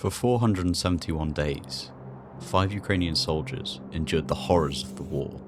For 471 days, 5 Ukrainian soldiers endured the horrors of the war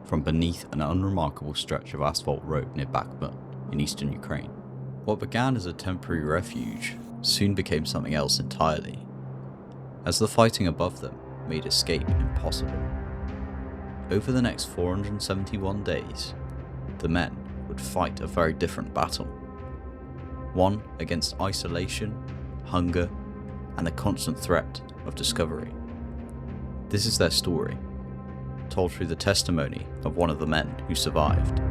from beneath an unremarkable stretch of asphalt road near Bakhmut in eastern Ukraine. What began as a temporary refuge soon became something else entirely, as the fighting above them made escape impossible. Over the next 471 days, the men would fight a very different battle. One against isolation, hunger, and the constant threat of discovery. This is their story, told through the testimony of one of the men who survived.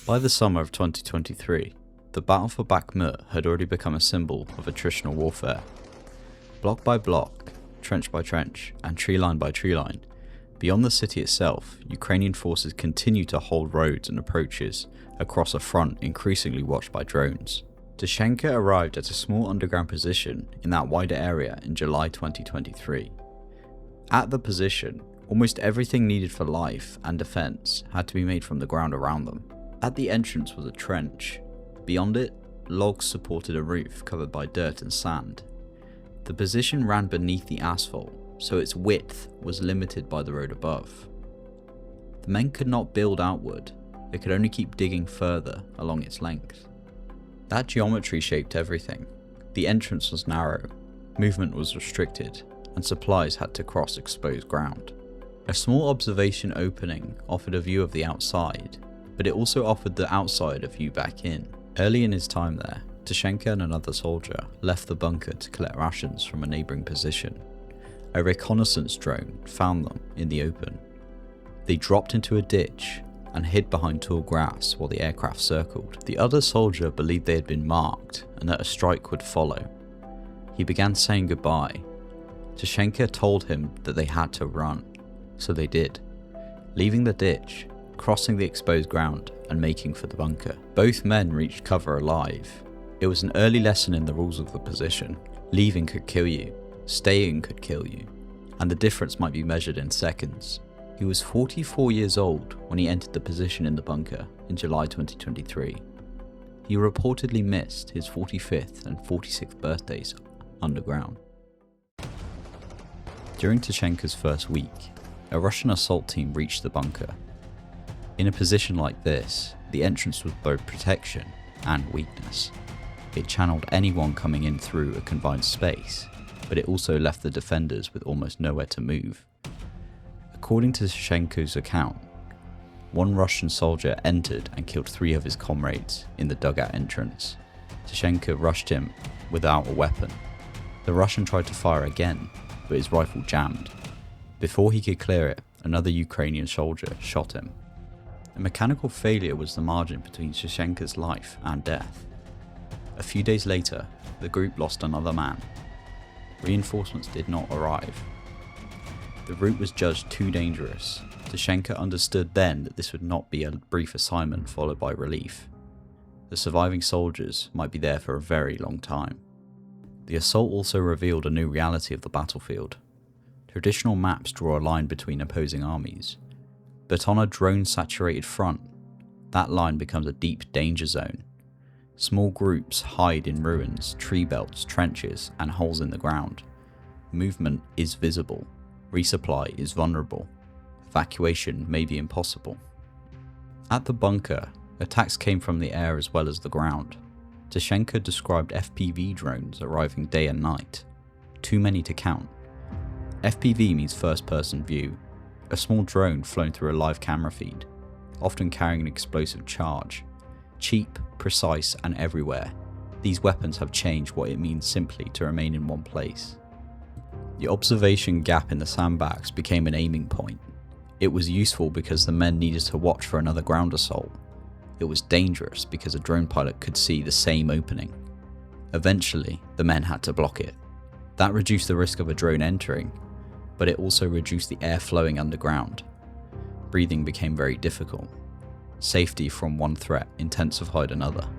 By the summer of 2023, the battle for Bakhmut had already become a symbol of attritional warfare. Block by block, trench by trench, and tree line by tree line, beyond the city itself, Ukrainian forces continued to hold roads and approaches across a front increasingly watched by drones. Tyshchenko arrived at a small underground position in that wider area in July 2023. At the position, almost everything needed for life and defense had to be made from the ground around them. At the entrance was a trench. Beyond it, logs supported a roof covered by dirt and sand. The position ran beneath the asphalt, so its width was limited by the road above. The men could not build outward, they could only keep digging further along its length. That geometry shaped everything. The entrance was narrow, movement was restricted, and supplies had to cross exposed ground. A small observation opening offered a view of the outside, but it also offered the outside a view back in. Early in his time there, Tyshchenko and another soldier left the bunker to collect rations from a neighbouring position. A reconnaissance drone found them in the open. They dropped into a ditch and hid behind tall grass while the aircraft circled. The other soldier believed they had been marked and that a strike would follow. He began saying goodbye. Tyshchenko told him that they had to run, so they did, leaving the ditch, crossing the exposed ground and making for the bunker. Both men reached cover alive. It was an early lesson in the rules of the position. Leaving could kill you, staying could kill you, and the difference might be measured in seconds. He was 44 years old when he entered the position in the bunker in July 2023. He reportedly missed his 45th and 46th birthdays underground. During Tyshchenko's first week, a Russian assault team reached the bunker. In a position like this, the entrance was both protection and weakness. It channeled anyone coming in through a confined space, but it also left the defenders with almost nowhere to move. According to Tyshchenko's account, one Russian soldier entered and killed 3 of his comrades in the dugout entrance. Tyshchenko rushed him without a weapon. The Russian tried to fire again, but his rifle jammed. Before he could clear it, another Ukrainian soldier shot him. A mechanical failure was the margin between Tyshchenko's life and death. A few days later, the group lost another man. Reinforcements did not arrive. The route was judged too dangerous. Tyshchenko understood then that this would not be a brief assignment followed by relief. The surviving soldiers might be there for a very long time. The assault also revealed a new reality of the battlefield. Traditional maps draw a line between opposing armies. But on a drone-saturated front, that line becomes a deep danger zone. Small groups hide in ruins, tree belts, trenches, and holes in the ground. Movement is visible. Resupply is vulnerable. Evacuation may be impossible. At the bunker, attacks came from the air as well as the ground. Tyshchenko described FPV drones arriving day and night. Too many to count. FPV means first-person view. A small drone flown through a live camera feed, often carrying an explosive charge. Cheap, precise, and everywhere, these weapons have changed what it means simply to remain in one place. The observation gap in the sandbags became an aiming point. It was useful because the men needed to watch for another ground assault. It was dangerous because a drone pilot could see the same opening. Eventually, the men had to block it. That reduced the risk of a drone entering, but it also reduced the air flowing underground. Breathing became very difficult. Safety from one threat intensified another.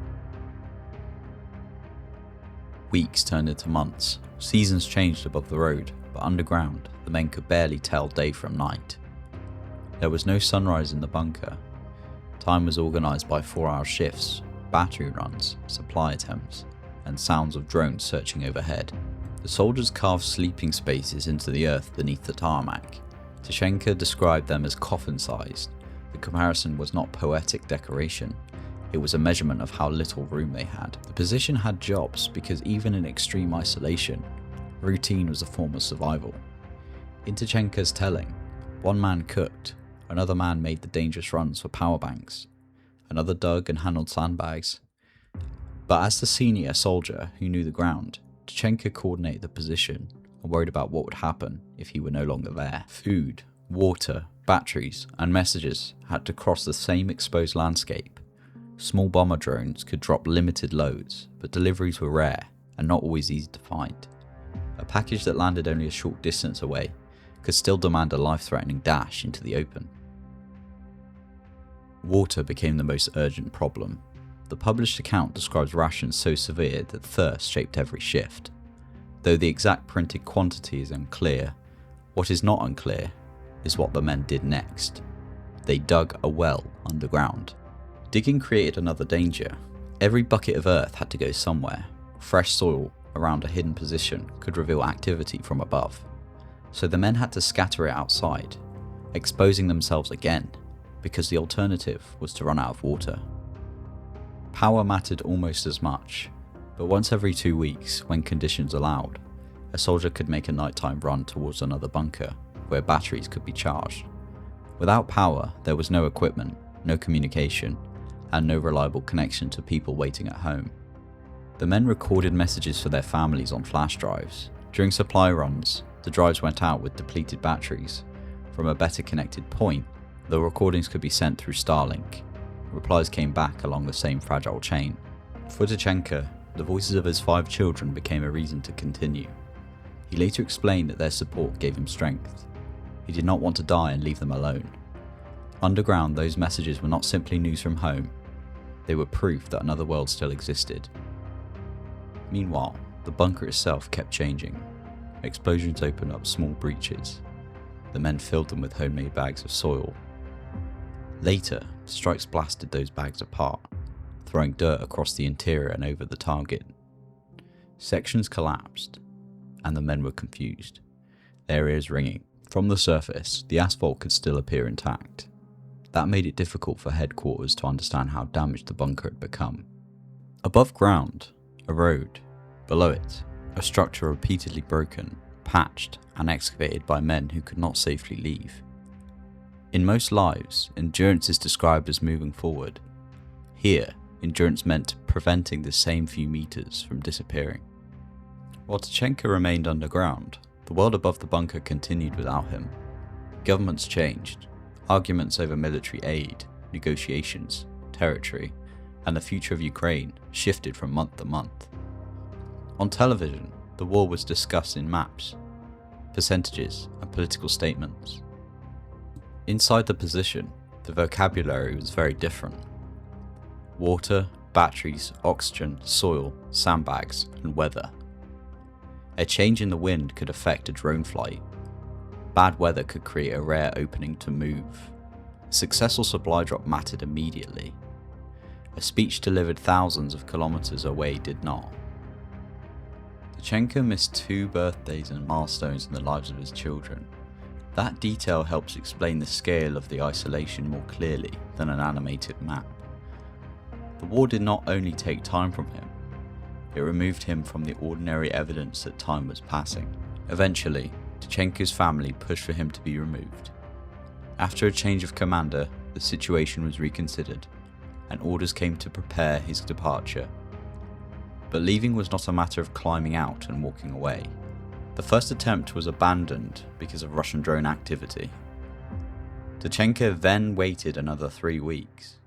Weeks turned into months, seasons changed above the road, but underground, the men could barely tell day from night. There was no sunrise in the bunker. Time was organised by 4-hour shifts, battery runs, supply attempts, and sounds of drones searching overhead. The soldiers carved sleeping spaces into the earth beneath the tarmac. Tyshchenko described them as coffin-sized. The comparison was not poetic decoration, it was a measurement of how little room they had. The position had jobs because even in extreme isolation, routine was a form of survival. In Tyshchenko's telling, one man cooked, another man made the dangerous runs for power banks, another dug and handled sandbags. But as the senior soldier who knew the ground, Tyshchenko coordinated the position and worried about what would happen if he were no longer there. Food, water, batteries, and messages had to cross the same exposed landscape. Small bomber drones could drop limited loads, but deliveries were rare and not always easy to find. A package that landed only a short distance away could still demand a life-threatening dash into the open. Water became the most urgent problem. The published account describes rations so severe that thirst shaped every shift. Though the exact printed quantity is unclear, what is not unclear is what the men did next. They dug a well underground. Digging created another danger. Every bucket of earth had to go somewhere. Fresh soil around a hidden position could reveal activity from above. So the men had to scatter it outside, exposing themselves again, because the alternative was to run out of water. Power mattered almost as much, but once every 2 weeks, when conditions allowed, a soldier could make a nighttime run towards another bunker, where batteries could be charged. Without power, there was no equipment, no communication, and no reliable connection to people waiting at home. The men recorded messages for their families on flash drives. During supply runs, the drives went out with depleted batteries. From a better connected point, the recordings could be sent through Starlink. Replies came back along the same fragile chain. For Tyshchenko, the voices of his 5 children became a reason to continue. He later explained that their support gave him strength. He did not want to die and leave them alone. Underground, those messages were not simply news from home. They were proof that another world still existed. Meanwhile, the bunker itself kept changing. Explosions opened up small breaches. The men filled them with homemade bags of soil. Later, strikes blasted those bags apart, throwing dirt across the interior and over the target. Sections collapsed, and the men were confused, their ears ringing. From the surface, the asphalt could still appear intact. That made it difficult for headquarters to understand how damaged the bunker had become. Above ground, a road. Below it, a structure repeatedly broken, patched, and excavated by men who could not safely leave. In most lives, endurance is described as moving forward. Here, endurance meant preventing the same few meters from disappearing. While Tyshchenko remained underground, the world above the bunker continued without him. Governments changed. Arguments over military aid, negotiations, territory, and the future of Ukraine shifted from month to month. On television, the war was discussed in maps, percentages, and political statements. Inside the position, the vocabulary was very different. Water, batteries, oxygen, soil, sandbags, and weather. A change in the wind could affect a drone flight. Bad weather could create a rare opening to move. A successful supply drop mattered immediately. A speech delivered thousands of kilometers away did not. Tyshchenko missed 2 birthdays and milestones in the lives of his children. That detail helps explain the scale of the isolation more clearly than an animated map. The war did not only take time from him, it removed him from the ordinary evidence that time was passing. Eventually, Tyshchenko's family pushed for him to be removed. After a change of commander, the situation was reconsidered, and orders came to prepare his departure. But leaving was not a matter of climbing out and walking away. The first attempt was abandoned because of Russian drone activity. Tyshchenko then waited another 3 weeks.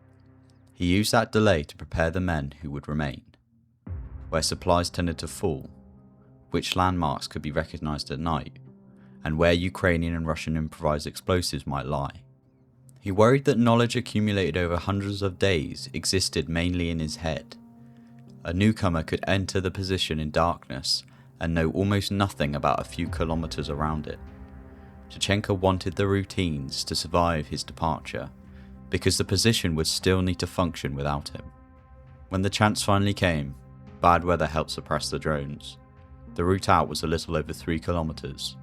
He used that delay to prepare the men who would remain, where supplies tended to fall, which landmarks could be recognized at night, and where Ukrainian and Russian improvised explosives might lie. He worried that knowledge accumulated over hundreds of days existed mainly in his head. a newcomer could enter the position in darkness and know almost nothing about a few kilometers around it. Tyshchenko wanted the routines to survive his departure, because the position would still need to function without him. When the chance finally came, bad weather helped suppress the drones. The route out was a little over 3 kilometers.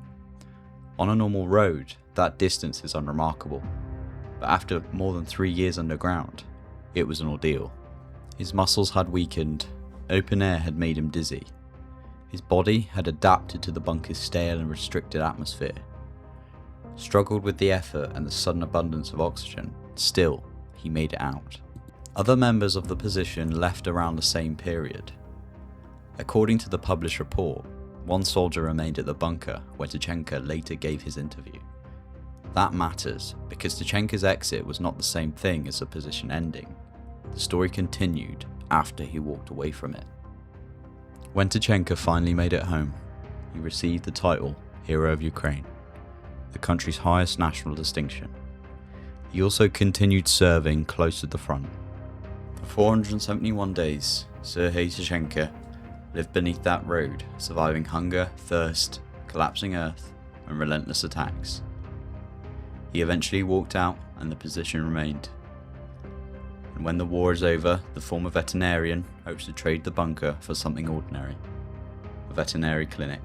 On a normal road, that distance is unremarkable, but after more than 3 years underground, it was an ordeal. His muscles had weakened, open air had made him dizzy. His body had adapted to the bunker's stale and restricted atmosphere. Struggled with the effort and the sudden abundance of oxygen, still, he made it out. Other members of the position left around the same period. According to the published report, one soldier remained at the bunker where Tyshchenko later gave his interview. That matters because Tyshchenko's exit was not the same thing as the position ending. The story continued after he walked away from it. When Tyshchenko finally made it home, he received the title Hero of Ukraine, the country's highest national distinction. He also continued serving close to the front. For 471 days, Serhiy Tyshchenko lived beneath that road, surviving hunger, thirst, collapsing earth, and relentless attacks. He eventually walked out and the position remained. And when the war is over, the former veterinarian hopes to trade the bunker for something ordinary, a veterinary clinic.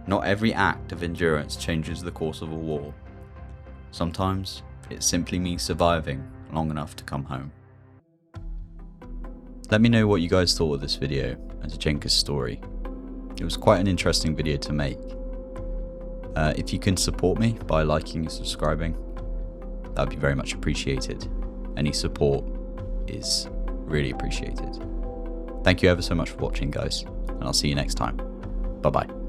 Not every act of endurance changes the course of a war. Sometimes it simply means surviving long enough to come home. Let me know what you guys thought of this video and Tyshchenko's story. It was quite an interesting video to make. If you can support me by liking and subscribing, that would be very much appreciated. Any support is really appreciated. Thank you ever so much for watching, guys, and I'll see you next time. Bye bye.